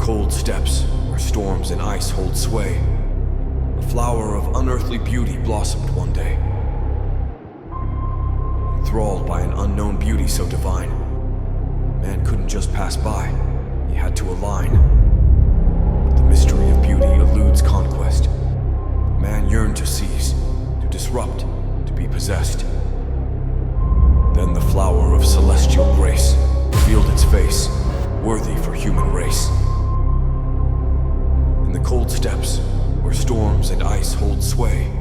cold steppes, where storms and ice hold sway, a flower of unearthly beauty blossomed one day. Enthralled by an unknown beauty so divine, man couldn't just pass by, he had to align. The mystery of beauty eludes conquest. Man yearned to seize, to disrupt, to be possessed. Then the flower of celestial grace revealed its face, worthy for human race. In the cold steppes, where storms and ice hold sway,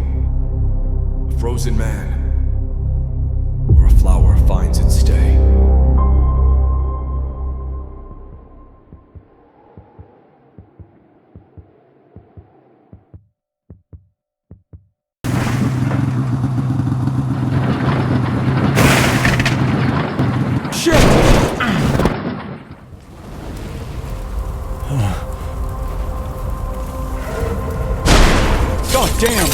a frozen man, or a flower finds its stay. Damn!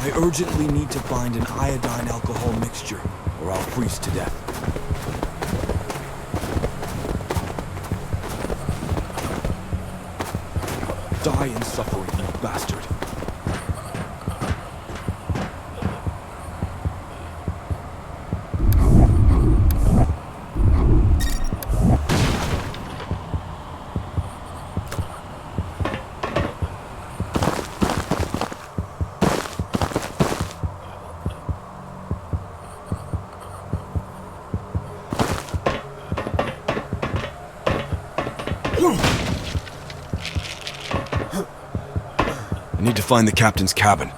I urgently need to find an iodine alcohol mixture, or I'll freeze to death. Die in suffering, you bastard. I need to find the captain's cabin.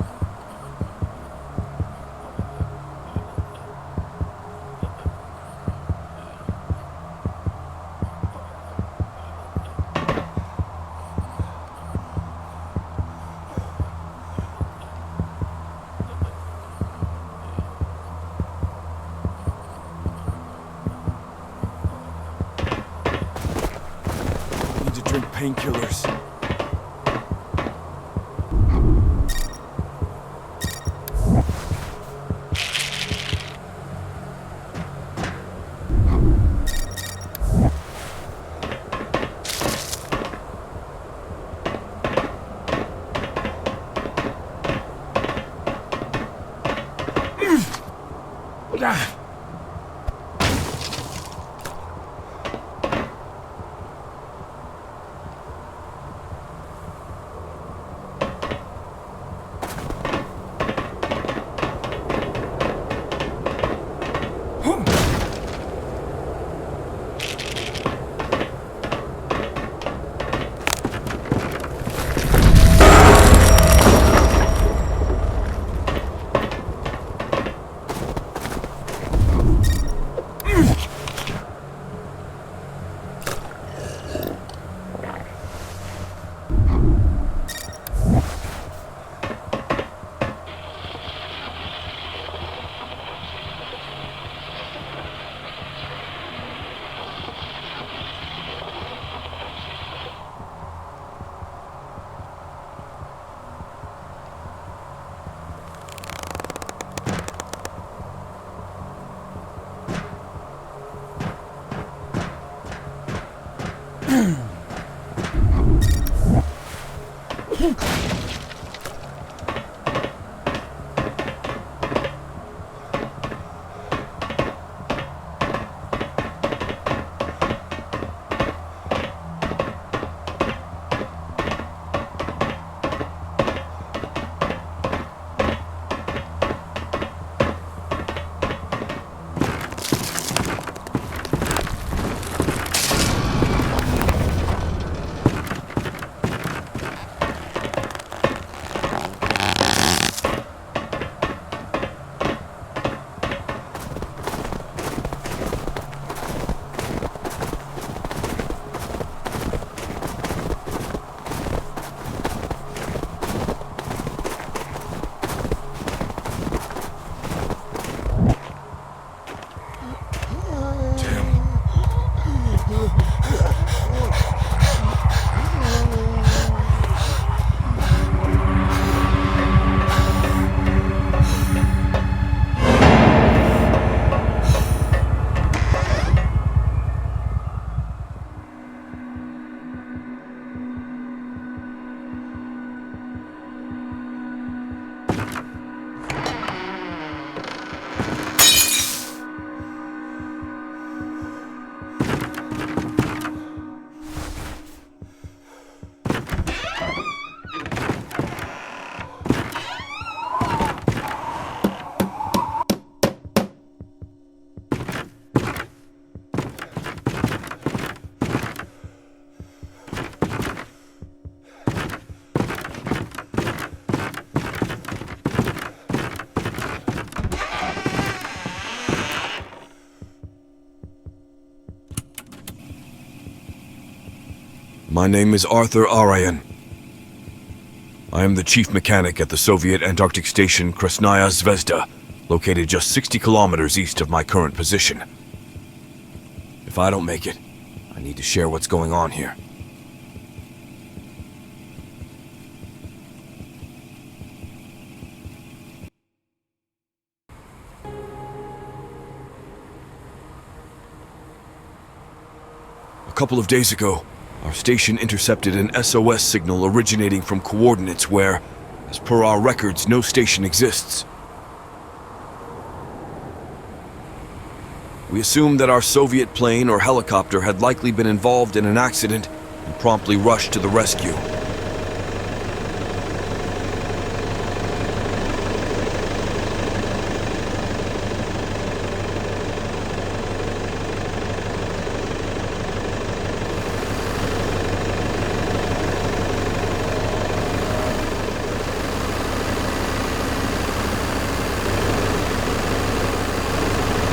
I need to drink painkillers. My name is Arthur Arayan. I am the chief mechanic at the Soviet Antarctic station Krasnaya Zvezda, located just 60 kilometers east of my current position. If I don't make it, I need to share what's going on here. A couple of days ago, our station intercepted an SOS signal originating from coordinates where, as per our records, no station exists. We assumed that our Soviet plane or helicopter had likely been involved in an accident and promptly rushed to the rescue.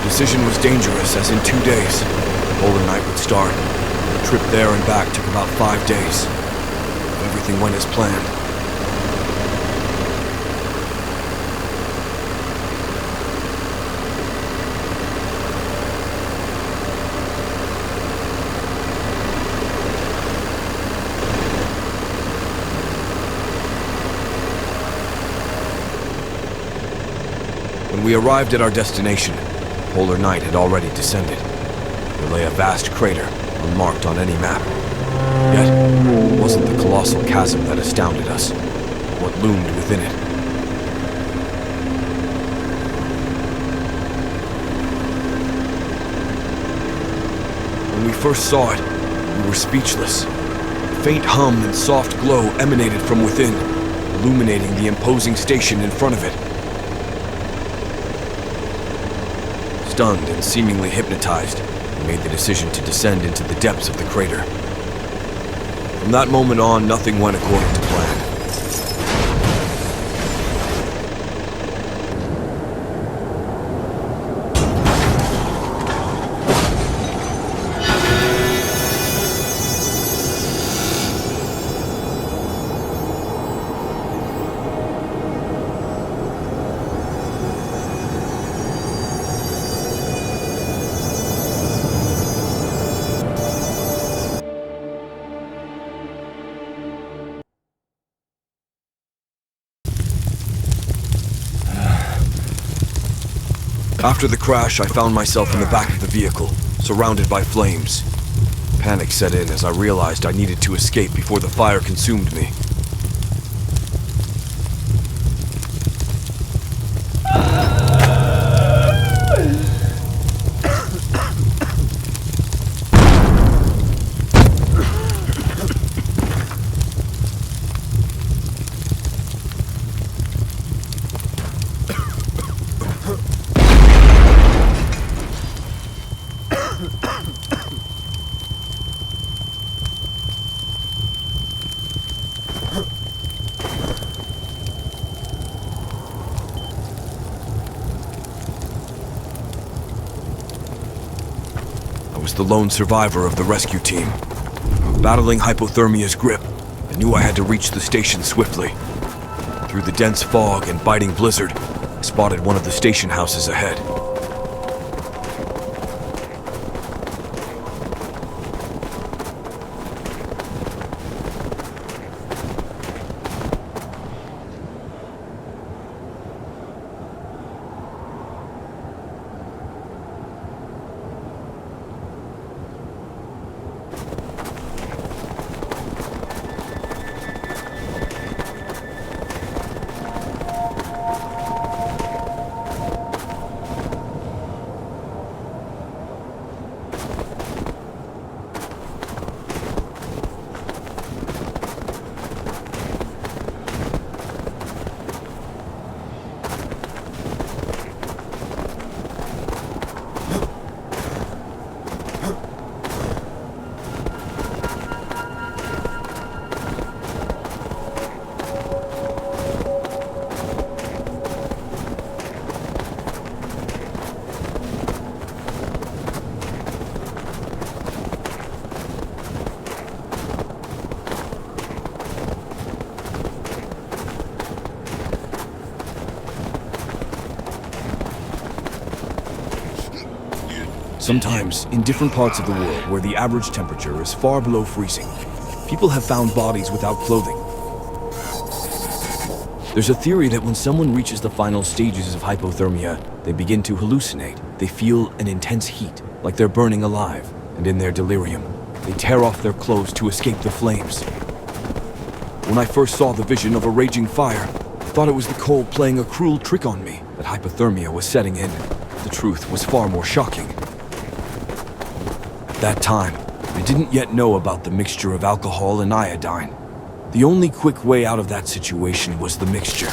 The decision was dangerous, as in 2 days, the polar night would start. The trip there and back took about 5 days. Everything went as planned. When we arrived at our destination, polar night had already descended. There lay a vast crater, unmarked on any map. Yet, it wasn't the colossal chasm that astounded us, but what loomed within it. When we first saw it, we were speechless. A faint hum and soft glow emanated from within, illuminating the imposing station in front of it. Stunned and seemingly hypnotized, we made the decision to descend into the depths of the crater. From that moment on, nothing went according to plan. After the crash, I found myself in the back of the vehicle, surrounded by flames. Panic set in as I realized I needed to escape before the fire consumed me. The lone survivor of the rescue team. Battling hypothermia's grip, I knew I had to reach the station swiftly. Through the dense fog and biting blizzard, I spotted one of the station houses ahead. Sometimes, in different parts of the world where the average temperature is far below freezing, people have found bodies without clothing. There's a theory that when someone reaches the final stages of hypothermia, they begin to hallucinate. They feel an intense heat, like they're burning alive, and in their delirium, they tear off their clothes to escape the flames. When I first saw the vision of a raging fire, I thought it was the cold playing a cruel trick on me, that hypothermia was setting in. The truth was far more shocking. At that time, I didn't yet know about the mixture of alcohol and iodine. The only quick way out of that situation was the mixture.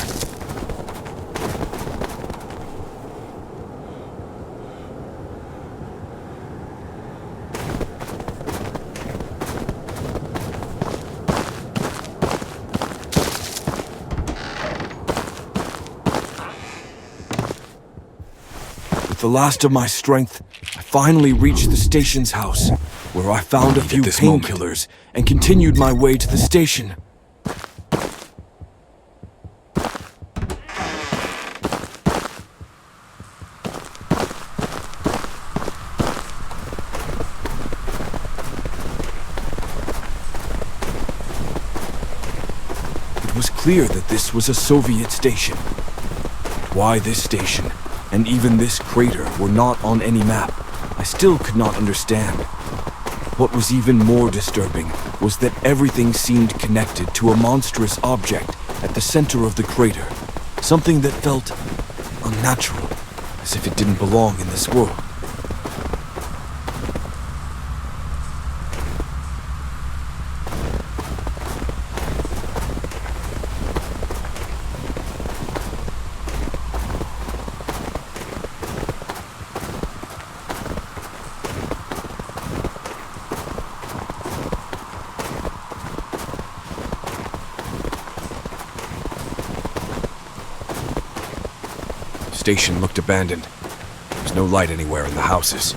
With the last of my strength, I finally reached the station's house, where I found a few painkillers and continued my way to the station. It was clear that this was a Soviet station. Why this station, and even this crater, were not on any map, I still could not understand. What was even more disturbing was that everything seemed connected to a monstrous object at the center of the crater. Something that felt unnatural, as if it didn't belong in this world. The station looked abandoned. There was no light anywhere in the houses.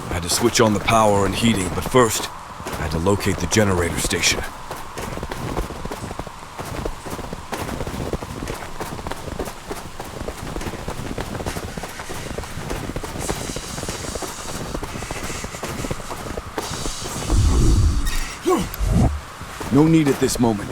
I had to switch on the power and heating, but first, I had to locate the generator station. No need at this moment.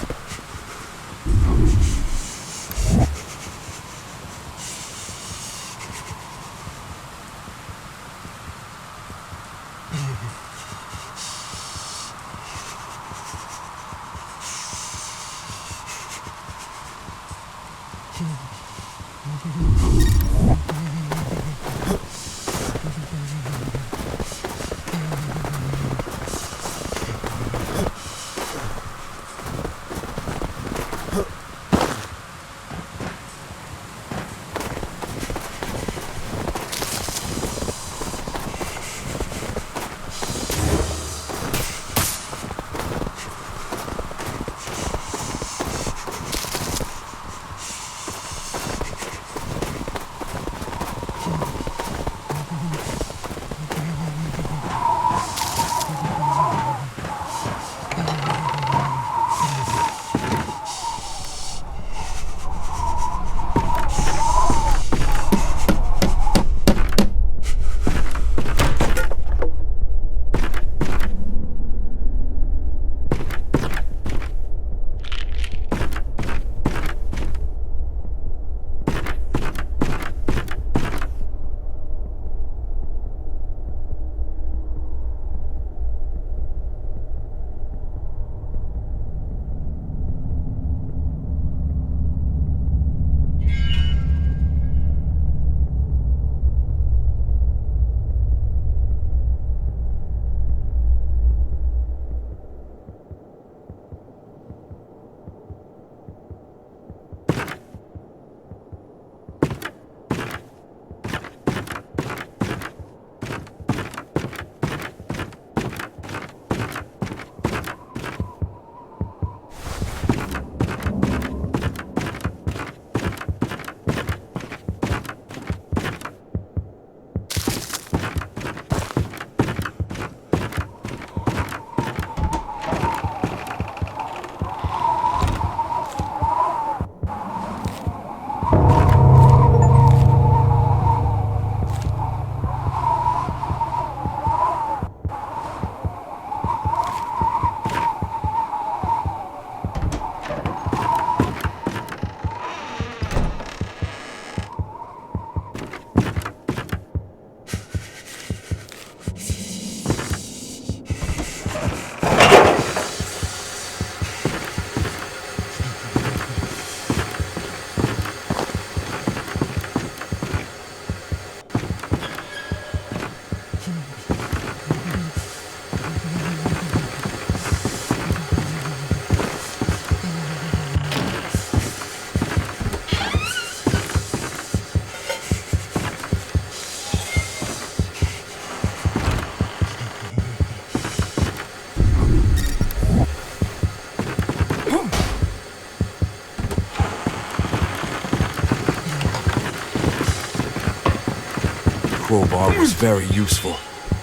crowbar was very useful.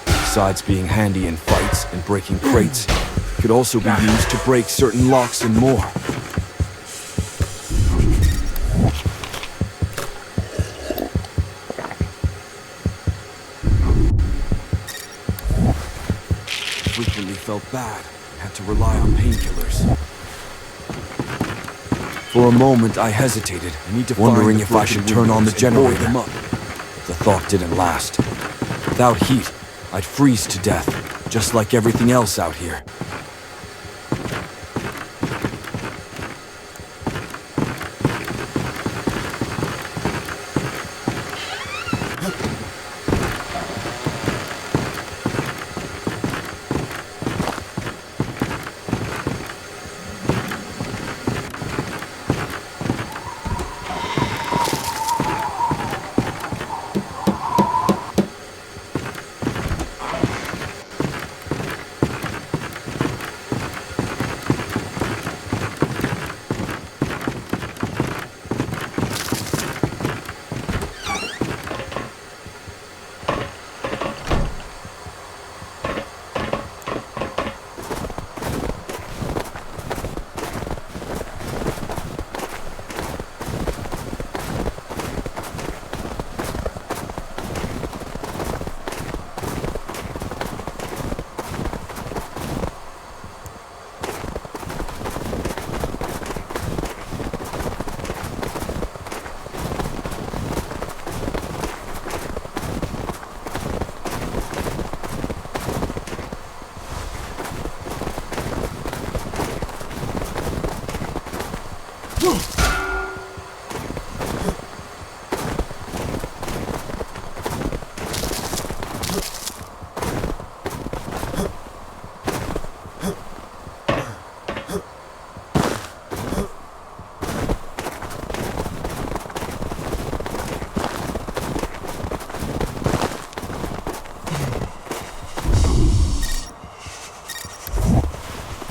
Besides being handy in fights and breaking crates, it could also be used to break certain locks and more. Frequently felt bad, had to rely on painkillers. For a moment I hesitated, wondering if I should turn on the generator. The thought didn't last. Without heat, I'd freeze to death, just like everything else out here.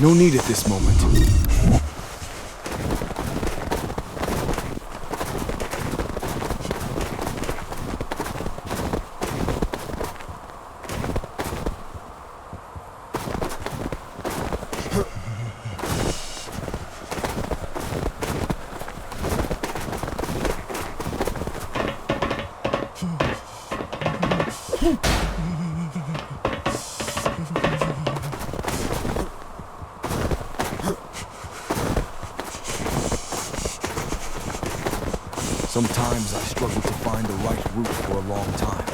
No need at this moment. Sometimes I struggle to find the right route for a long time.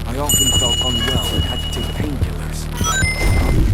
I often felt unwell and had to take painkillers.